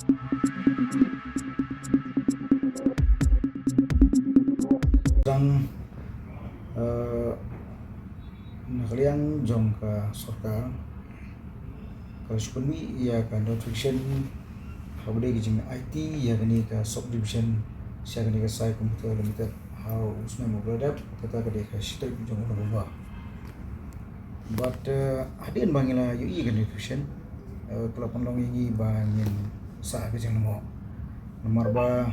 Sang nakaliang jong ka sarkar ka sukuni ya ka notification habde ki jing IT ya gani ka subdivision sia gani ka sai computer limited how usme mo berada kata ka de ka state jong ba but hadin bangila yu i gani notification kalau penlong ini bangin sa ka jing mo nomor ba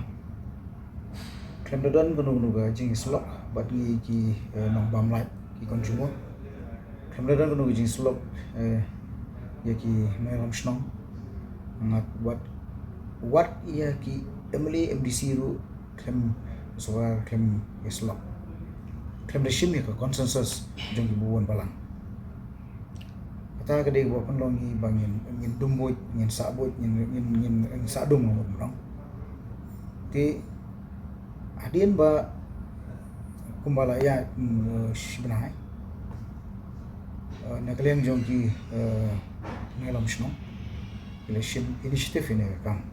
Kemdadan gunung ga jing slok bat ni ki nong bam light ki consumer Kemdadan gunung jing slok ya ki melam snong ngat what ya ki emily MDC ru kem soal kem slok kem de shim ya ka consensus jong ki buon balang kata gede bo penlong ni bangin ngin dumboy ngin sabot ngin sadum mo brong ti Adin ba kumbala ya sebenarnya nakaliang jong ki ngelam sno election initiative ini kam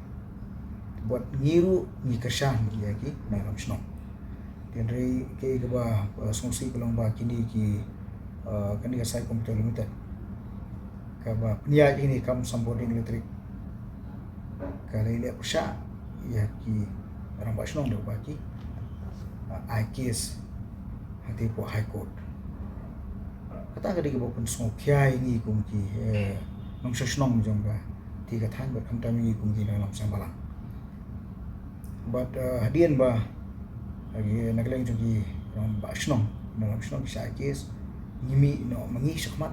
buat ngiru ni kersan ya ki ngelam sno tenre ke ba songsi pelong ba kini ki kan ka sai computer limited ka ba pnia ini kam samboding elektrik kali le persya ya ki orang ba sno de ba ki I case hati po high court kata ka di ko pun so kya ini kum ki nong shnong jong ga ti ka thang ba kam tam ni kum ki na lam sang balang but hadian ba agi nagleng jong ki ram ba shnong na lam shnong sa case ngimi no mangi shakmat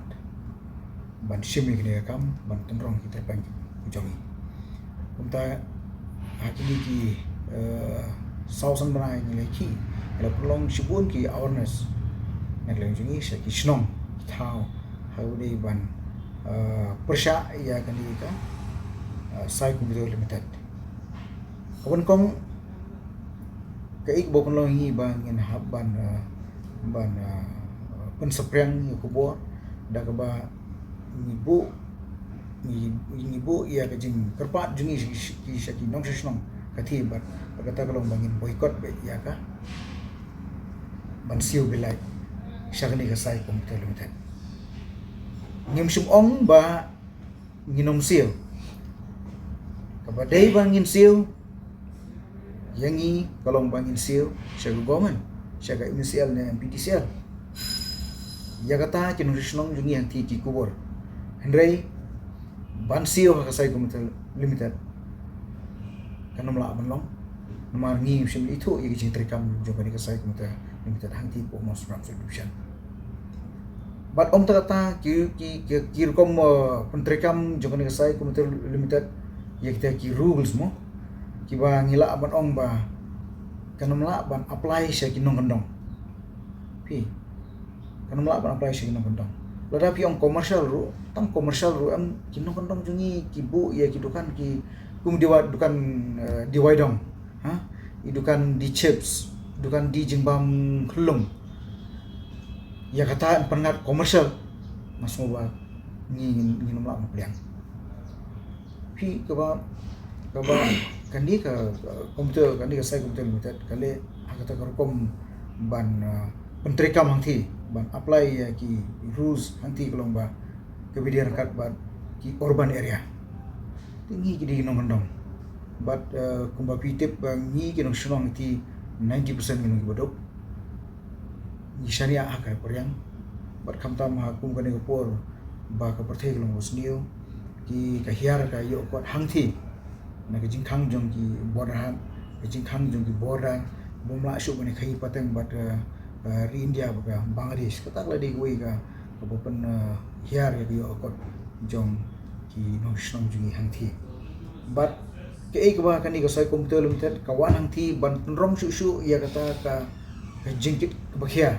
ban shimi ki kam ban tenrong ki terpang jong ni kumta hakini ki sausan banai ni leki la prolong sibun ki awareness nagleng jingi sa ki snong thao how they ban persya ya kan di ka sai computer limited kawan kong kaik bo prolong hi bang in haban ban penseprang ko bo da ka ba ni bu ya ka jing kerpat jingi ki sa ki nong snong kathi bat kata kalau bangin boycott be ya ka ban siu bilai syagni ka sai computer limited ngim sum ong ba nginom siu kabadai bangin siu yangi kalau bangin siu syaga government syaga inisial na PTCL ya kata kinusnong jungi yang ti kubur hendrai ban siu ka sai computer limited kanam la banlong nomor ngi sim itu ya jing terikam juga ni kasai kumta limited hangti po most from solution but om kata ki kom penterikam juga ni kasai kumta limited ya kita ki rules mo ki ba ngila ban ong ba kanam la ban apply sya ki nong kendong pi kanam la ban apply sya ki nong kendong lada pi ong commercial ru tang commercial ru am ki nong kendong jungi ki bu ya ki dukan ki kum dukan diwaidong ha idukan di chips dukan di jengbam kelung ya kata pengat komersial mas mo ba nginom la mapliang pi ka ba kandi ka komputer kandi ka sai komputer limited kale kata kom ban pentrikam hangti ban apply ya ki rules hangti kelong ba kebidian kat ba ki urban area tinggi jadi nong-nong but kumba pitip ngi kinong sunong ti 90% kinong bodok ni syariah akar periang but kamta ma kum kane por ba ka perthai long usniu ki ka hiar ka yo kot hangthi na ka jingkhang jong ki border ka jingkhang jong ki border bumla shu bane khai pateng but ri India ba Bangladesh katak la di goi ka bopen hiar ya yo kot jong ki nong sunong jungi hangthi but ke ba kani ka sai computer limited kawan hangthi ban rom su ya kata ka jingkit bakhia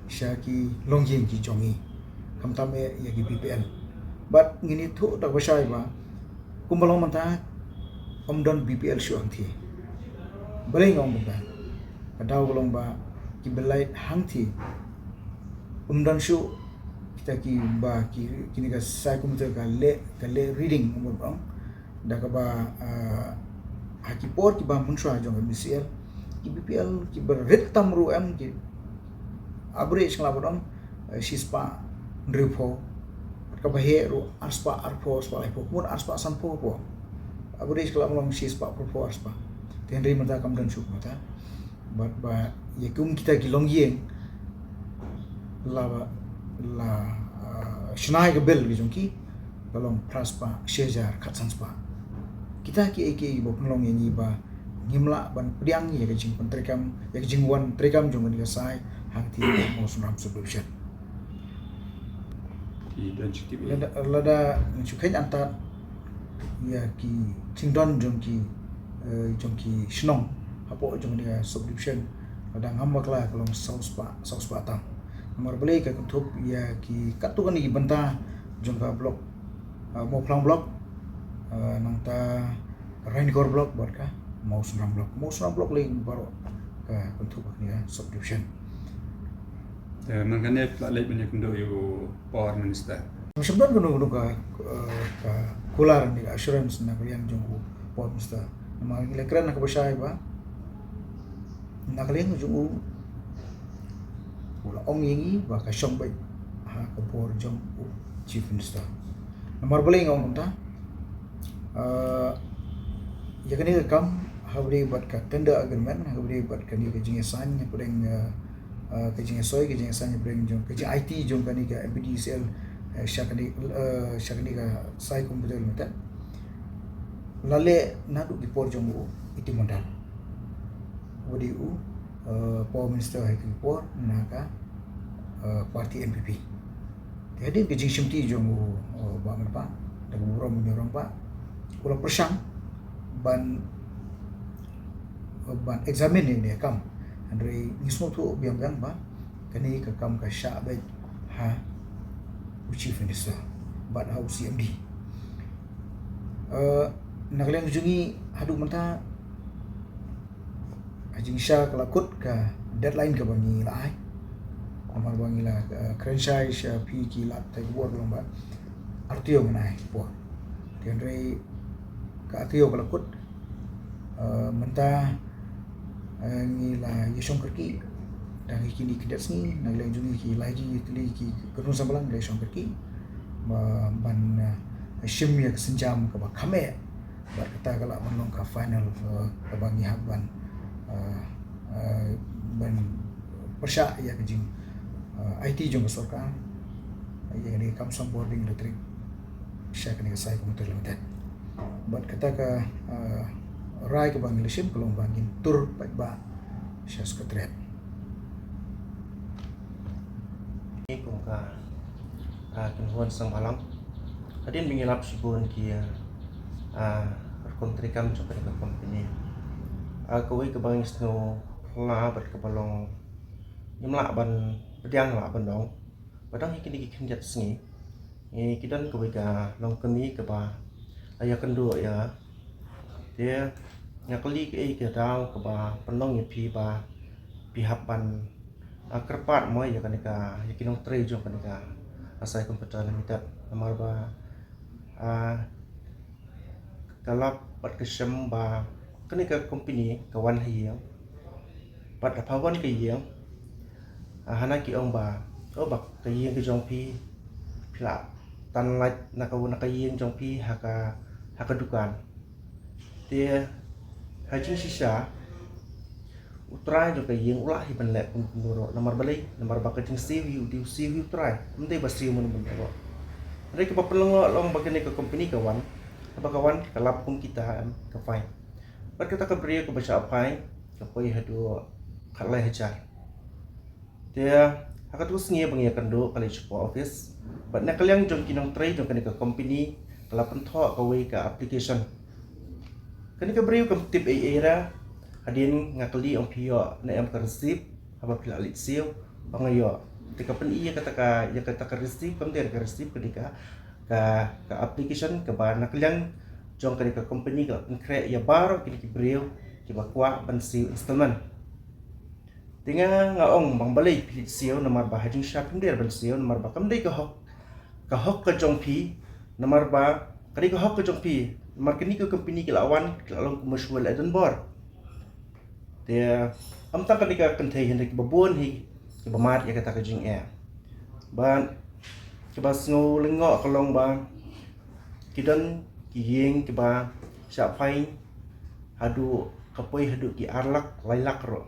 sya ki longjing ki jongi kamtam ya ki BPL but ngini thu tak basai ba kumbalong manta omdon BPL su hangthi balai ngom ba kadaw golong ba ki belai hangthi umdan su kita ki ba ki kini ka sai computer ka le reading umur bang dah kaba hakipor ki bam punswa jong MCL ki BPL ki berit tamru em ki average ngelabon sispa ndripo kaba he ru arspa arpo spa lepo mun arspa sanpo po average ngelabon sispa pro arspa tenri mata kam dan syuk mata ba ya kum kita ki longieng la shnai ke bel ki jongki balong praspa shejar khatsanspa kita ki bo penglong ni ba ngimla ban pediang ya ke jing pentrekam ya ke jing wan trekam jong ni sai hang ti mo sunram solution dan cuti lada chukain antat ya ki chingdon jongki shnong hapo jong ni solution lada ngamakla kalong sauspa tang nomor beli ka kutup ya ki katukan ni benta jongka blok mau plang blok nangta Raincore blok buat ka mau sunram blok lagi baru ka kutup ni subdivision makanya lagi banyak kendo yo power minister sebenarnya kuno ka kular ni assurance na kalian jongku power minister nama gila keren nak bersai ba nak kalian jongku wala ong yingi ba ka syong bai ha ka por jong chief minister nomor boleh ngong ta ya kani kam habri bat ka tender agreement habri bat ka ni ka jing san nya pudeng ka jing soi ka jing san nya pudeng jong ka jing IT jong kani ka MPDCL syakani ka sai komputer mata lale nadu di por jong iti mondal wadi power minister hai ki por naka parti NPP jadi ke jing shimti jong ba man pa da burom nyorong pa kula persang ban examine ni kam andre nismo tu biang gang ba kani ka kam ka sha ba ha chief minister bat how CMD nagleng jungi hadu manta ajing sha kelakut ka deadline ka bangi lai amar bangi la krenshai sha pi ki lat tai buat lomba artio menai po tiandre ka artio kelakut menta ngi la yeshong kerki dan kini kedat ni nagleng jungi ki lagi tli ki kenun sambalang le shong kerki ban shim ya senjam ka ba khame bat kata kala menong ka final ka bangi haban ban persya ya kejing IT jong sorkan ya ni kam som boarding electric syak ni sai komputer limited bat kata ka rai ke bang lishim kolong bangin tur ba sya sekretariat ni kung ka kinhuan sang malam hadin mingilap subun kia kontrikam coba dengan company kawai ke bang isno la bat ke balong nyemla ban pediang la ban dong badang ikini kikin jat sengi kidan kawai ka long kemi ke ba ayah kendo ya dia nyakli ke dau ke ba penong pi ba pihak ban kerpat mo ya kanika yakinong tre jong kanika asai komputer limited nomor ba kalap pat kesem ba kanika company kawan hiang pat apawan ke yang hana ki ong ba bak ke yang ke jong pi pila tan lait nak yang jong pi haka dukan dia haji sisa utrai jo ke yang ulah hi ban lek punduro nomor balik nomor bakal jing CV utrai mendai basri mun bendoro mereka papelong long bagian ke company kawan apa kawan kalap kum kita ke fine bat kita ke beri ke baca apai ke poi hadu khalai hajar dia akan terus ngia bangia kendo kali support office bat nak kalian jong kinong trai jong ke company kalap pentok kawe ke application kani ke beri ke tip era hadin ngakli ong pio na em ka receive apa pila lit seal pangayo tika pen iya kata ka receive kam der ka receive ketika ka application ke ba nakliang jong ka company ka create ya bar kini ki breu ki ba kwa ban seal installment tinga ngaong bang balai pili seal nomor ba hajing shopping der ban seal nomor ba kam dei ka hok ka jong pi nomor ba kadi ka hok ka jong pi markini ke company ke lawan ke long commercial Edinburgh dia tang kan ka kan thei hendak babon hi ke bamat ya kata ka jing ban ke bas ngo lengo ka long ba kidan ki yeng ke ba sha fain hadu kapoi hadu ki arlak lailak ro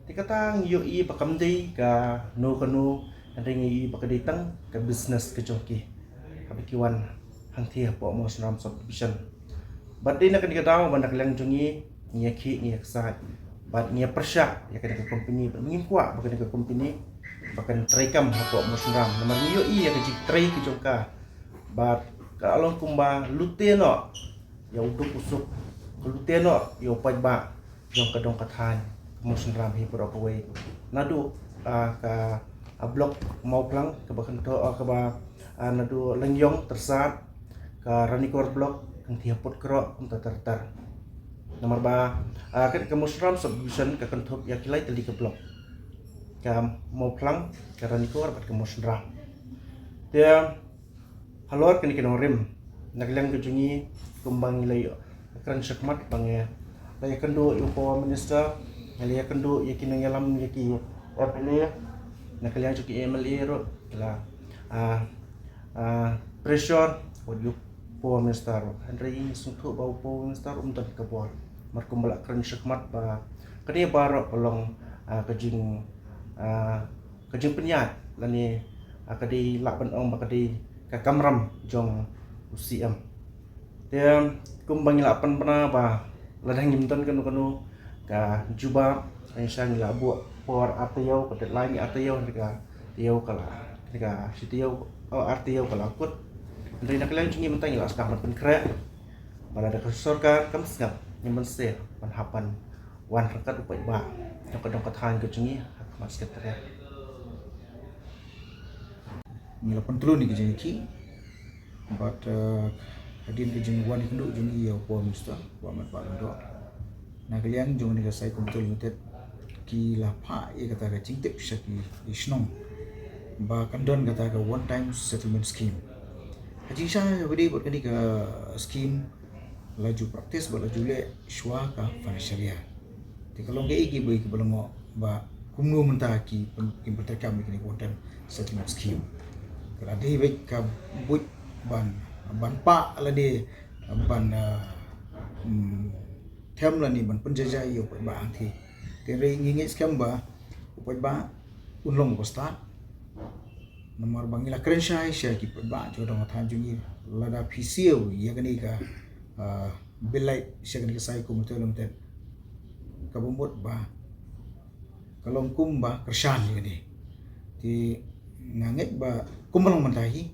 ti kata yo i pakam dei ka no kanu andai i pakadai tang ka business ke joki kabikiwan hang thia po mo snam subdivision but dei nak ni daw bandak lang jungi nia ki nia sa but nia persya ya ka company mengim kwa bakan ka company bakan traikam po mo snam namar yo i ya ka jik trai ki jongka but ka along kumba luteno ya uduk usuk luteno yo pajba jong ka dong kathan mo snam hi pro ko we nadu ka blok mau klang ke bakan to ke ba nadu lengyong tersat ke ranikor blok ang tiapot kro kum tertar nomor ba kan ke musram subdivision ke kentup ya kilai teli ke blok ke mau klang ke ranikor bat ke musram dia halor kan ke norim naglang ke jungi kumbang ilai kran sakmat bange lay kendo yupo minister lay kendo yakin ngalam yaki apele nakalian cuki MLA ro la pressure wadu po minister handrai sungthu bau po minister tan ka bor markum bala kran sakmat ba kani baro kolong kajing penyat lani kadi lakban ong bakadi ka kamram jong UCM dia kumbang lapan pernah ba ladang nyimtan kanu ka juba aisyah labu por atayau pada lain atayau mereka tiau kala mereka si tiau atayau kala akut dari nak lain cungi mentang lah sekarang penkrak pada ada kesorkan kam sengap nyaman se panhapan wan rekat upai ba dong katahan ke cungi mas sekretariat Ngelapan telu ni kerja ki, but hadin kerja wan ikendu jungi ya po minister, po amat pak lendo. Nah kalian jungi ni saya komputer limited ki lapa ye kata ka cingtip syaki isnong ba kandon kata ka one time settlement scheme. Haji saya beri buat kani ka scheme laju praktis ba laju le shwa ka financial. Ti kalau ngai ki boi ki belongo ba kumnu mentah ki pertekam ni one time settlement scheme. Kalau dia baik ka but ban pa la de ban them la ni ban penjajah yo ba anti kere ngingi scam ba upai ba unlong ko start nomor bangila krensha sha ki ba jo dong than jungi lada PCO ya kani ka belai sha kani ka sai ko mutelum ten ka bombot ba kalong kum ba kershan ni ti nganget ba kumbalang mantahi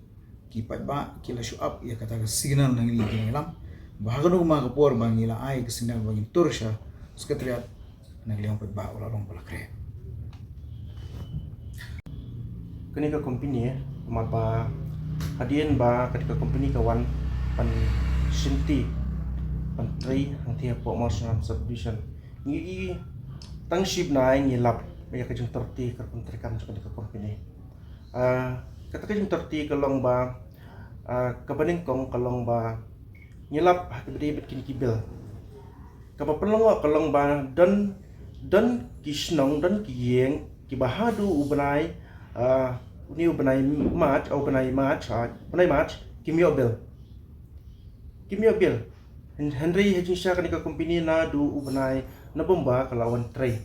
kipat ba kila show up ya kata ka signal nang ni lam bahagan ko mga kapor bangila ay ka signal bangin tursya sekretariat nagliang pat ba wala long balakre kini ka company mapa hadian ba ketika company kawan pan sinti pan tray ang tiap po mo sa subdivision ngi tangship na ngi lap ya ka jung terti ka kontrekan sa ketika company kata ka jung terti kalong ba kabaning kong kalong ba ngilap hati bet kin kibil kapapelong kalong ba dan kisnong dan kiyeng kibahadu ubanai ni ubanai match kimio bil Henry hajisha kan ka company na du ubanai na bomba kalawan tray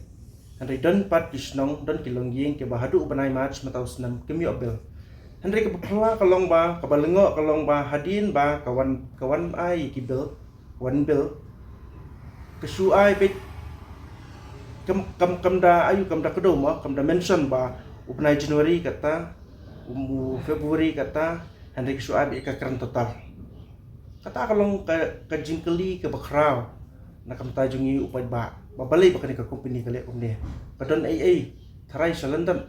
Henry dan pat kisnong dan kilongyeng kibahadu ubanai match matau senam kimio bil Henry kapapela kalong ba kabalengo kalong ba hadin ba kawan ai kibil wan bil kesu ai bet kam da ayu kam da kedom kam da mention ba upnai Januari kata Februari kata Henry kesu ai ka kran total kata kalong ka jingkeli ke bakraw na kam ta jungi upai ba balai ba kani ka company kale umne kadon ai tharai sa London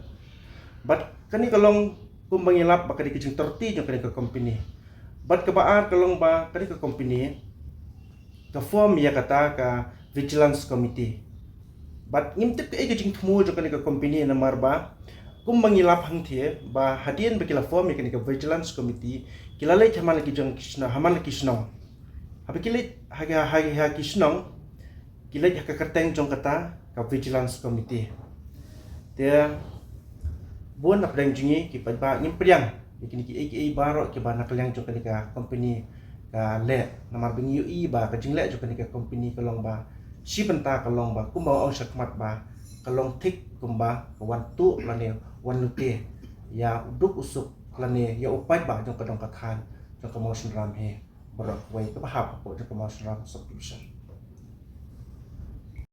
but kani kalong kumbangilap baka di kijing 30 yung kanika company. But kabaan kalong ba kanika company ka form ya kata ka vigilance committee. But ngimtip ka kijing tumo yung kanika company na marba kumbangilap hang tie ba hadian ba kila form ya kanika vigilance committee kilalay haman lagi kisno Habis kilit haga kisnong kilit haka kerteng jong kata ka vigilance committee. Dia buan nak pedang jungi ki ba ngim pedang kini ki AKA barok ki ba nak kaliang jong ka company ka le namar bingi ui ba ka jingle jong ka company kalong ba si benta kalong ba kumba ong sakmat ba kalong tik kumba wan tu lane wan lute ya uduk usuk lane ya upai ba jong kadong kathan jong ka motion ram he borok wai ka bahap po jong ka motion ram subscription